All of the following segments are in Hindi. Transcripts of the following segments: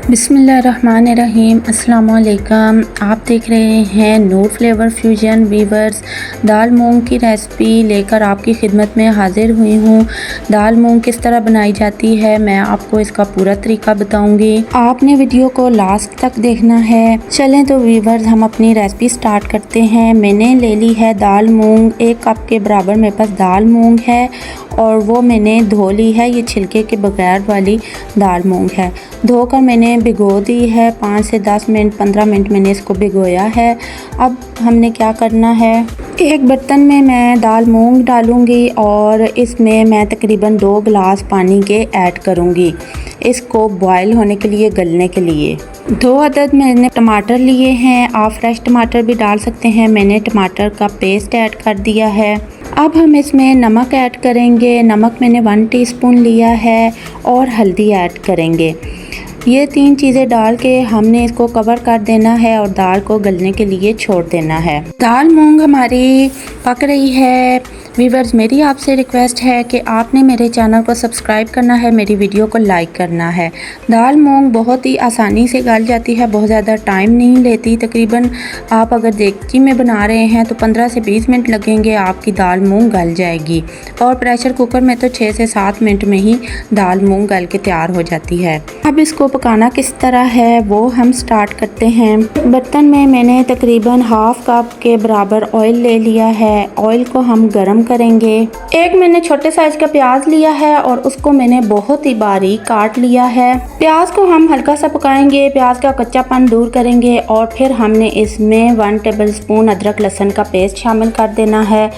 बिस्मिल्लाहिर्रहमानिर्रहीम। अस्सलाम वालेकुम। आप देख रहे हैं नूर फ्लेवर फ्यूजन वीवर्स। दाल मूंग की रेसिपी लेकर आपकी खिदमत में हाज़िर हुई हूँ। दाल मूंग किस तरह बनाई जाती है मैं आपको इसका पूरा तरीका बताऊंगी। आपने वीडियो को लास्ट तक देखना है। चलें तो वीवर्स हम अपनी रेसिपी स्टार्ट करते हैं। मैंने ले ली है दाल मूंग, 1 कप के बराबर मेरे पास दाल मूंग है और वो मैंने धो ली है। ये छिलके के बगैर वाली दाल मूंग है। धोकर मैंने भिगो दी है 5 से 10 मिनट 15 मिनट मैंने इसको भिगोया है। अब हमने क्या करना है, एक बर्तन में मैं दाल मूंग डालूंगी और इसमें मैं तकरीबन 2 गिलास पानी के ऐड करूंगी इसको बॉयल होने के लिए, गलने के लिए। 2 अदद मैंने टमाटर लिए हैं, आप फ्रेश टमाटर भी डाल सकते हैं। मैंने टमाटर का पेस्ट ऐड कर दिया है। अब हम इसमें नमक ऐड करेंगे। नमक मैंने 1 टीस्पून लिया है और हल्दी ऐड करेंगे। ये 3 चीज़ें डाल के हमने इसको कवर कर देना है और दाल को गलने के लिए छोड़ देना है। दाल मूंग हमारी पक रही है। वीवर्स, मेरी आपसे रिक्वेस्ट है कि आपने मेरे चैनल को सब्सक्राइब करना है, मेरी वीडियो को लाइक करना है। दाल मूंग बहुत ही आसानी से गल जाती है, बहुत ज़्यादा टाइम नहीं लेती। तकरीबन आप अगर देगची में बना रहे हैं तो 15 से 20 मिनट लगेंगे, आपकी दाल मूंग गल जाएगी। और प्रेशर कुकर में तो 6 से 7 मिनट में ही दाल मूंग गल के तैयार हो जाती है। अब इसको पकाना किस तरह है वो हम स्टार्ट करते हैं। बर्तन में मैंने तकरीबन ½ कप के बराबर ऑयल ले लिया है। ऑयल को हम गर्म करेंगे। एक मैंने छोटे साइज का प्याज लिया है और उसको मैंने बहुत ही बारीक काट लिया है। प्याज को हम हल्का सा पकाएंगे, प्याज का कच्चापन दूर करेंगे और फिर हमने इसमें 1 टेबलस्पून अदरक लहसुन का पेस्ट शामिल कर देना है।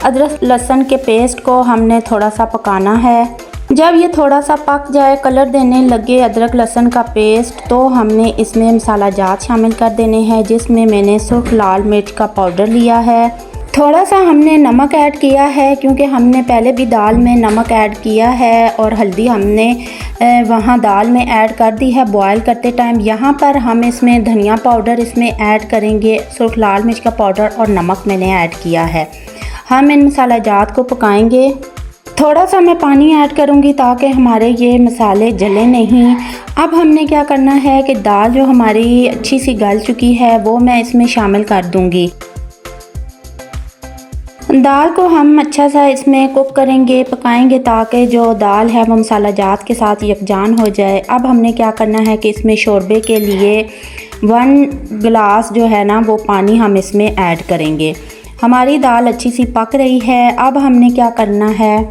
अदरक लहसुन के पेस्ट को हमने थोड़ा सा पकाना है। जब ये थोड़ा सा पक जाए, कलर देने लगे अदरक लहसुन का पेस्ट, तो हमने इसमें मसाला जात शामिल कर देने हैं, जिसमें मैंने सुर्ख लाल मिर्च का पाउडर लिया है। थोड़ा सा हमने नमक ऐड किया है क्योंकि हमने पहले भी दाल में नमक ऐड किया है और हल्दी हमने वहाँ दाल में ऐड कर दी है बॉयल करते टाइम। यहाँ पर हम इसमें धनिया पाउडर इसमें ऐड करेंगे, सुर्ख लाल मिर्च का पाउडर और नमक मैंने ऐड किया है। हम इन मसाला जात को पकाएंगे। थोड़ा सा मैं पानी ऐड करूँगी ताकि हमारे ये मसाले जले नहीं। अब हमने क्या करना है कि दाल जो हमारी अच्छी सी गल चुकी है वो मैं इसमें शामिल कर दूँगी। दाल को हम अच्छा सा इसमें कुक करेंगे, पकाएंगे ताकि जो दाल है वो मसाला जात के साथ यकजान हो जाए। अब हमने क्या करना है कि इसमें शोरबे के लिए 1 गिलास जो है ना वो पानी हम इसमें ऐड करेंगे। हमारी दाल अच्छी सी पक रही है। अब हमने क्या करना है,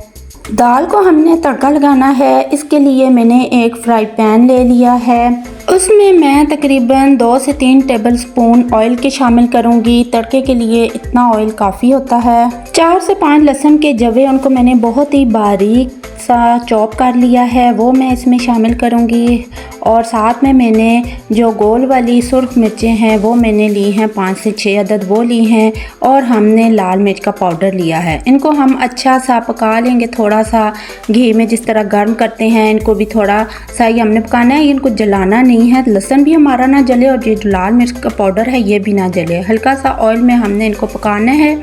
दाल को हमने तड़का लगाना है। इसके लिए मैंने एक फ्राई पैन ले लिया है। उसमें मैं तकरीबन 2 से 3 टेबलस्पून ऑयल के शामिल करूंगी। तड़के के लिए इतना ऑयल काफ़ी होता है। 4 से 5 लहसुन के जवे, उनको मैंने बहुत ही बारीक सा चॉप कर लिया है, वो मैं इसमें शामिल करूंगी। और साथ में मैंने जो गोल वाली सुर्ख मिर्चें हैं वो मैंने ली हैं 5 से 6 अदद, वो ली हैं। और हमने लाल मिर्च का पाउडर लिया है। इनको हम अच्छा सा पका लेंगे, थोड़ा सा घी में जिस तरह गर्म करते हैं इनको भी थोड़ा सा ही हमने पकाना है। इनको जलाना नहीं है, लहसुन भी हमारा ना जले और जो लाल मिर्च का पाउडर है ये भी ना जले। हल्का सा ऑयल में हमने इनको पकाना है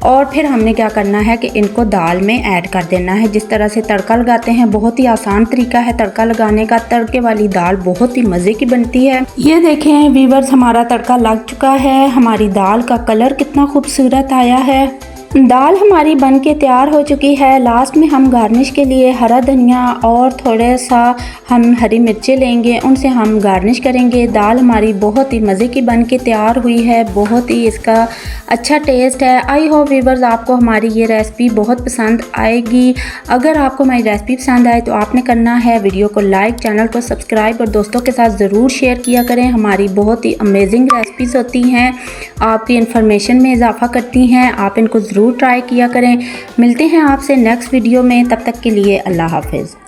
और फिर हमने क्या करना है कि इनको दाल में ऐड कर देना है। जिस तरह से तड़का लगाते हैं, बहुत ही आसान तरीका है तड़का लगाने का। तड़के वाली दाल बहुत ही मज़े की बनती है। ये देखें वीवर्स, हमारा तड़का लग चुका है। हमारी दाल का कलर कितना खूबसूरत आया है। दाल हमारी बन के तैयार हो चुकी है। लास्ट में हम गार्निश के लिए हरा धनिया और थोड़ा सा हम हरी मिर्चें लेंगे, उनसे हम गार्निश करेंगे। दाल हमारी बहुत ही मज़े की बन के तैयार हुई है, बहुत ही इसका अच्छा टेस्ट है। आई होप वीवर्स आपको हमारी ये रेसिपी बहुत पसंद आएगी। अगर आपको हमारी रेसिपी पसंद आए तो आपने करना है वीडियो को लाइक, चैनल को सब्सक्राइब और दोस्तों के साथ ज़रूर शेयर किया करें। हमारी बहुत ही अमेजिंग रेसिपीज़ होती हैं, आपकी इन्फॉर्मेशन में इजाफ़ा करती हैं। आप इनको ज़रूर ट्राई किया करें। मिलते हैं आपसे नेक्स्ट वीडियो में, तब तक के लिए अल्लाह हाफ़िज़।